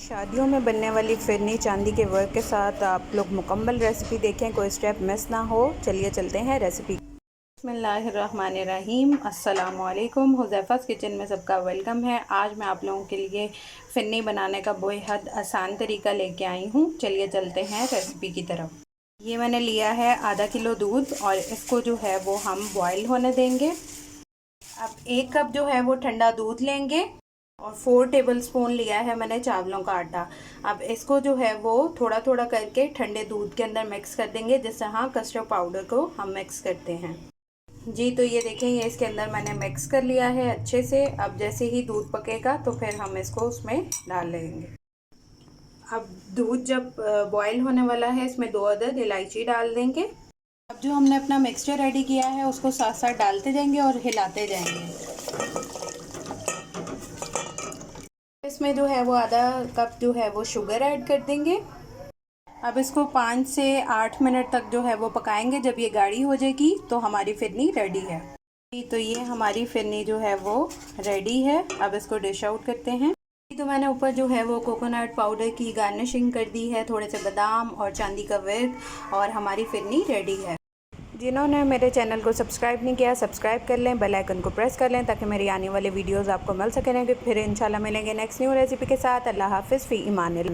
शादियों में बनने वाली फिरनी चांदी के वर्क के साथ आप लोग मुकम्मल रेसिपी देखें, कोई स्टेप मिस ना हो। चलिए चलते हैं रेसिपी। बिस्मिल्लाहिर्रहमानिर्रहीम। अस्सलामुअलैकुम। हुज़ैफ़ा's किचन में सबका वेलकम है। आज मैं आप लोगों के लिए फिरनी बनाने का बेहद आसान तरीका लेके आई हूँ। चलिए चलते हैं रेसिपी की तरफ। ये मैंने लिया है आधा किलो दूध और इसको जो है वो हम बॉईल होने देंगे। अब 1 कप जो है वो ठंडा दूध लेंगे और 4 टेबलस्पून लिया है मैंने चावलों का आटा। अब इसको जो है वो थोड़ा थोड़ा करके ठंडे दूध के अंदर मिक्स कर देंगे, जिस तरह कस्टर्ड पाउडर को हम मिक्स करते हैं। जी, तो ये देखें, ये इसके अंदर मैंने मिक्स कर लिया है अच्छे से। अब जैसे ही दूध पकेगा तो फिर हम इसको उसमें डाल लेंगे। अब दूध जब बॉयल होने वाला है, इसमें 2 अदद इलायची डाल देंगे। अब जो हमने अपना मिक्सचर रेडी किया है उसको साथ साथ डालते जाएंगे और हिलाते जाएंगे। इसमें जो है वो आधा कप जो है वो शुगर ऐड कर देंगे। अब इसको 5 से 8 मिनट तक जो है वो पकाएंगे। जब ये गाढ़ी हो जाएगी तो हमारी फिरनी रेडी है। तो ये हमारी फिरनी जो है वो रेडी है। अब इसको डिश आउट करते हैं। तो मैंने ऊपर जो है वो कोकोनट पाउडर की गार्निशिंग कर दी है, थोड़े से बादाम और चांदी का वर्क, और हमारी फिरनी रेडी है। जिन्होंने मेरे चैनल को सब्सक्राइब नहीं किया, सब्सक्राइब कर लें, बेल आइकन को प्रेस कर लें ताकि मेरी आने वाले वीडियोस आपको मिल सकें। फिर इंशाल्लाह मिलेंगे नेक्स्ट न्यू रेसिपी के साथ। अल्लाह हाफ़िज़, फ़ी ईमान अल्लाह।